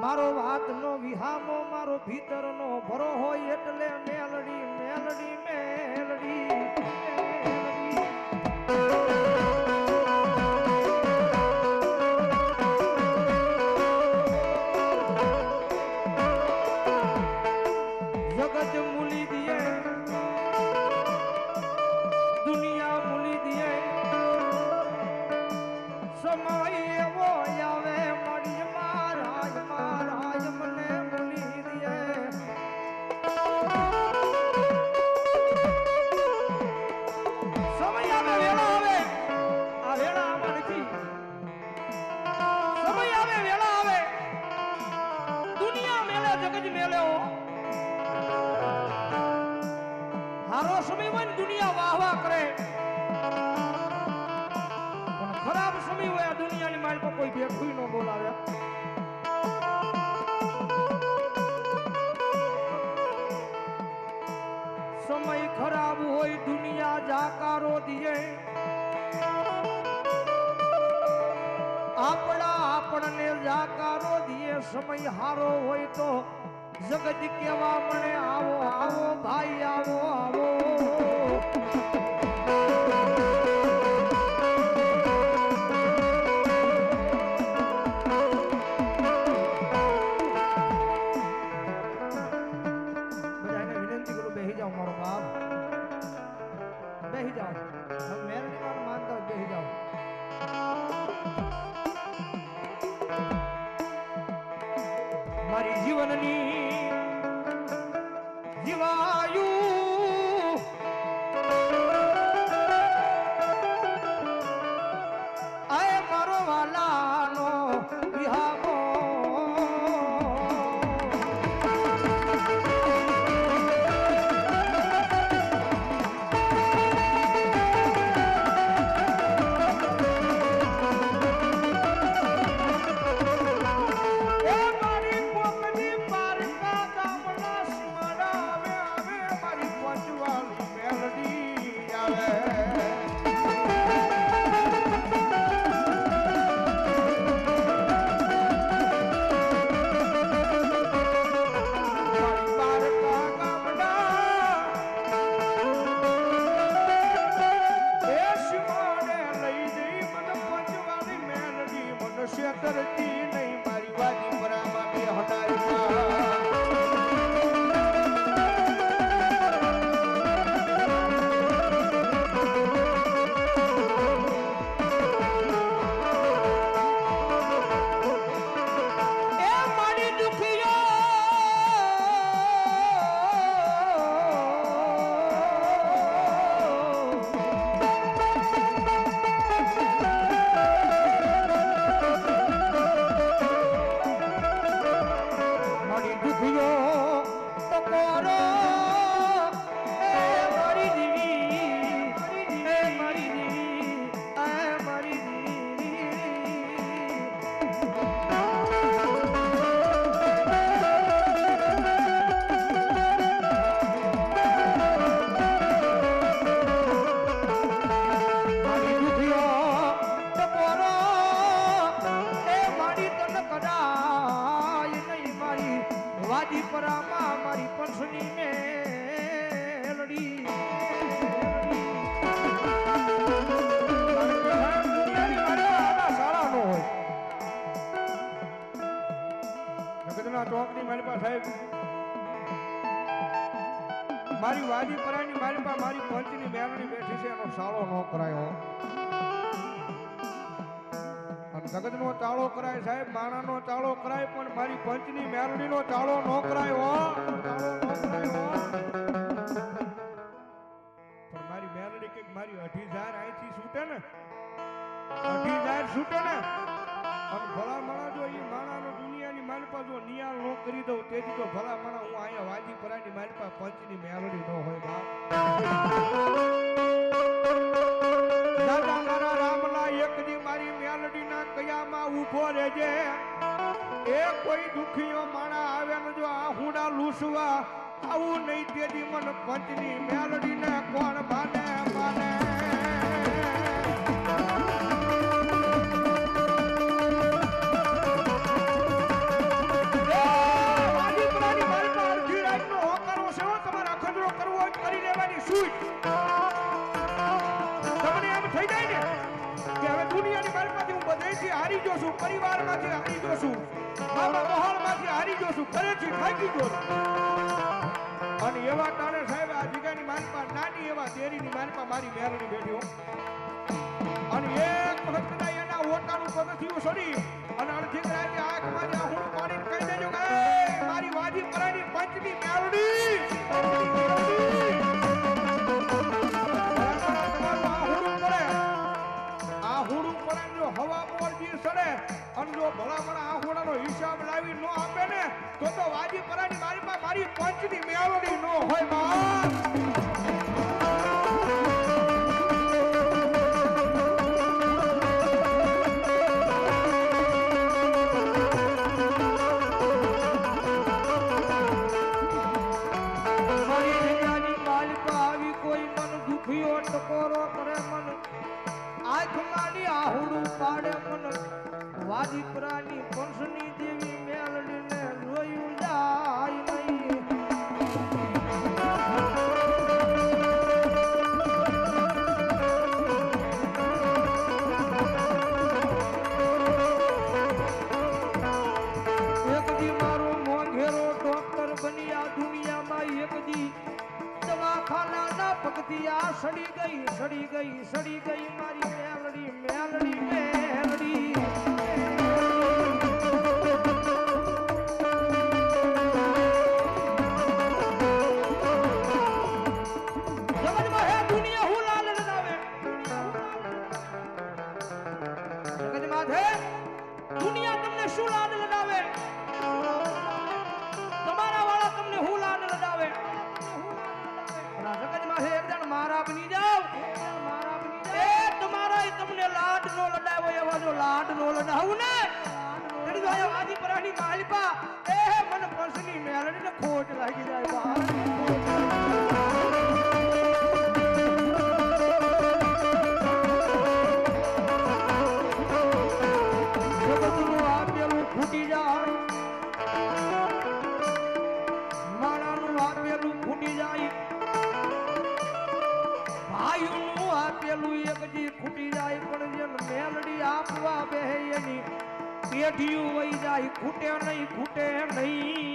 મારો વાતનો વિહામો મારો ભીતરનો ભરો હોય એટલે મેલડી મેલડી મેલડી જગત મૂલી દિયે દુનિયા મૂલી દિયે સમય એવો આવે મળી મહારાજ મહારાજ મને મૂલી દિયે સમય આવે વેળા આવે આ વેળા આમાં નથી સમય આવે વેળા આવે દુનિયા મેલે જગત મેલે હારો સમય હોય ને દુનિયા વાહ વાહ કરે પણ ખરાબ સમય હોય આ દુનિયાની માલ પર કોઈ બેઠું ન બોલાવે સમય ખરાબ હોય દુનિયા જાકારો દિયે આપણને જાકારો દિયે સમય હારો હોય તો જગત કેવા મને આવો આવો ભાઈ આવો આવો બધાને વિનંતી કરું બેહી જાઓ મારો બાપ બેહી જાઓ મેરડી માં માનતા બેહી જાઓ મારી જીવનની જીવાયુ આય મારો વાલાનો વિહામો કરતી નહીં મારી વાદી પરામાં બે વાદી પરામાં મારી પંસની મેલડી સારા નો હોય જગતના ચોકની મારી પાસે સાહેબ મારી વાદી પરાની મારી પાસે મારી પંચની મેલડી બેઠી છે એનો સાળો ન કરાયો જગત નો ચાળો કરાય સાહેબ માણા નો ચાળો કરાય પણ મારી પંચની મેરડી નો ચાળો ન કરાય પણ મારી મેરડી કે મારી 2,000 અહીંથી છૂટે ને 2,000 છૂટે ને અને ભલા માણા જો એ માણાનો દુનિયાની મારી પાસે જો નિયાળ નો કરી દઉં તેથી તો ભલા માણા હું અહીંયા વાદી પરાની મારી પાસે પંચની મેરડી ન હોય બાપ દાદા મારા રામલા એક દી મારી મેલડીના કયામાં ઊભો રહેજે એ કોઈ દુખીઓ માણા આવે ને જો આ હુડા લૂસવા આવું નહીં તેથી મને પંચની મેલડીને કોણ માને માને હારી જોશું, પરિવારમાંથી હારી જોશું, બાબા મહાલમાંથી હારી જોશું, ઘરેથી થાકી જોશું. અને એવા તાણે સાહેબ આ જગ્યાની માલપા નાની એવા દેરીની માલપા મારી મેલડી બેઠી હો. અને એક વખત એના ઓટાનું પગથિયું સડી અને અડધી રાતે આંખમાં હું પાડીને કહી દેજો કે મારી વાજી પરાની પંચની મેલડી હવા મોરજી સડે અને જો ભલામણા આહુડાનો હિસાબ લાવી નો આપે ને તો વાજી પરાની મારી માં મારી પંચની મેલડી નો હોય માં. ટકોરો કરે મન આંખમાંની આહુડું પાડે મન વાજીપરાની પંસની દેવી મેલડીને જોયું જાય નહીં. એક દી મારો મોંઘેરો ડોક્ટર બની આ દુનિયામાં એક દી દવાખાનાના પગથી આ સડી ગઈ મારી મેલડી મેલડી મેલડી. જગતમાં હે દુનિયા હું લાલ લડાવે, જગતમાં હે દુનિયા તમને શું લાલ લડાવે, તમારા વાળા તમને હું લાલ લડાવે. જગતમાં હે એકદમ મારા બની જાવ, તમારા તમને લાડ નો લડાવ્યો એવા જો લાડ નો લડાવું ને તેની જો આજી પરાની માલિપા એ મન પર્સની મેલડી ને ખોટ લાગી જાય બહાર. જગતનું આપેલું ફૂટી જાય, માણાનું આપેલું ફૂટી જાય, ભાઈઓનું આપેલું એક જી ખૂટી જાય, પણ જેમ મેલડી આપવા બેહે એની પેઢીયું વહી જાય, ખૂટે નહીં.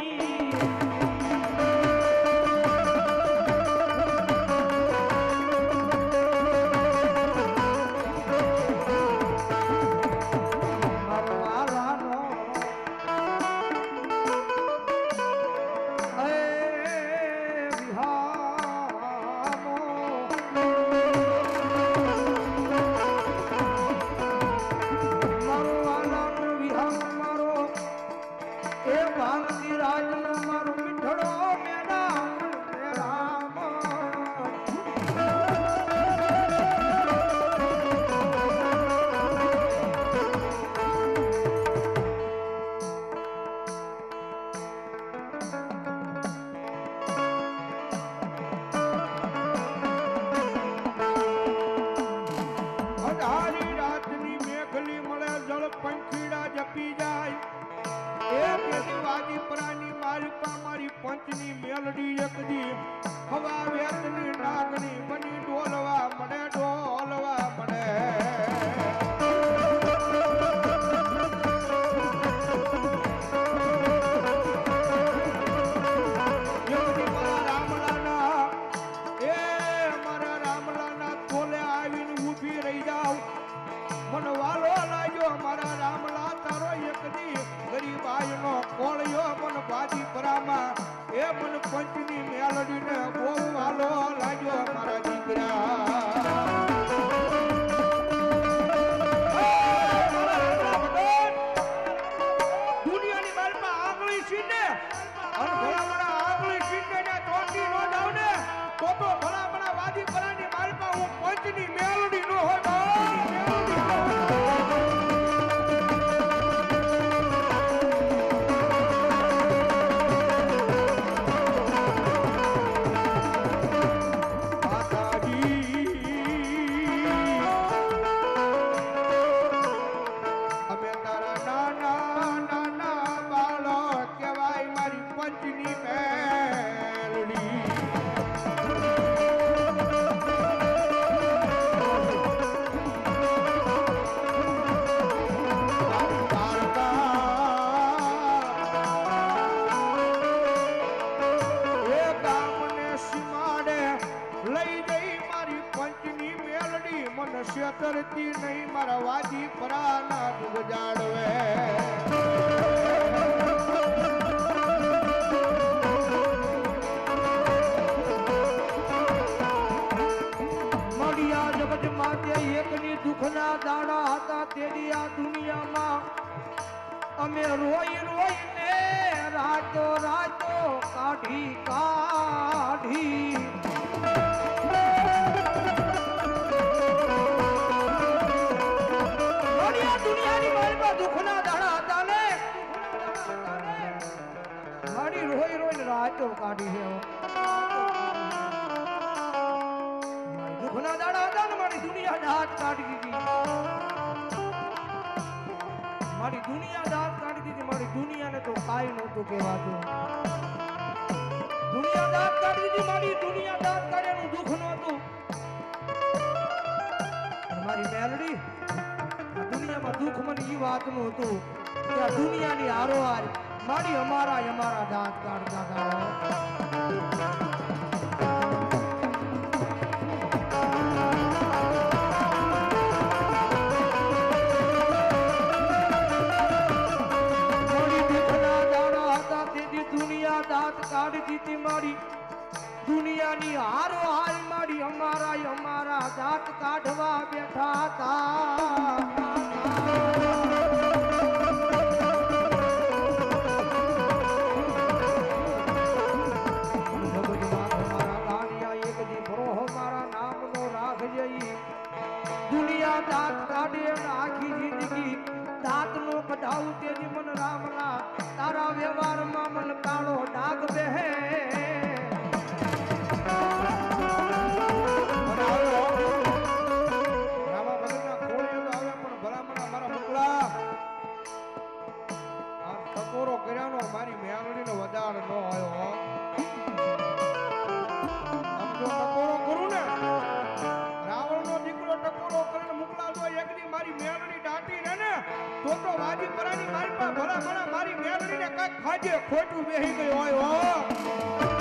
પંચની મેલડી એક દી હવા વેતની નાગની બની ડોલવા મળે. રામલાના તોલે આવીને ઊભી રહી જાવ, મન વાલો લાગ્યો મારા રામલા તારો એક દી ગરીબાઈનો કોળિયો મન વાજીપરામાં એ મન પંચની મેલડીને બહુ વાલો લાગ્યો મારા દીકરા. દુનિયાની બાલમાં આંગળી સીને અને ભલામણા આંગળી સીને ને ચોટી નો જાવ ને તો ભલામણા વાજીપરાની બાલમાં હું પંચની મેલડી નો હોય. માતાજી અમે રોઈ રોઈને રાતો રાતો કાઢી કાઢી દુનિયાની મારીમાં દુઃખના દાડા હતા ને મારી રોઈ રોઈને રાતો કાઢી છે મારી દુઃખના દાડા હતા ને મારી દુનિયા દાંત કાઢી દીધી મારી દુનિયા દાંત કાઢી દીધી મારી દુનિયાને તો કાઈ નહોતું કહેવાતું દુનિયા દાંત કાઢી દીધી મારી દુનિયા દાંત કાઢ્યાનું દુઃખ નહોતું મારી મેલડી આ દુનિયામાં દુઃખ મને ઈ વાતનું હતું કે આ દુનિયાની હારોહાર મારી અમારા દાંત કાઢતા હતા દાંત કાઢી દીધી મારી દુનિયાની હારો હાલ મારી અમારા દાંત કાઢવા બેઠા હતા દુનિયા દાંત કાઢે આખી જિંદગી દાંત નો કઢાવું તેની મન રામલા તારા વ્યવહારમાં મન કાળો ડાગ બેહે રામા ભગતના ખોળે તો આવે પણ ભલામણા મારા મુકલા આ ટકોરો કર્યાનો મારી મેલડીનો વધાર ન આવ્યો આમ જો ટકોરો કરું ને રાવણનો દીકરો ટકોરો કરીને મુકલા તો એકની મારી મેલડી દાટી ને તો વાજી પરાની મારી પાસે ભલામણા મારી મેલડીને કાંઈક ખાજે ખોટું બેહી ગયો હોય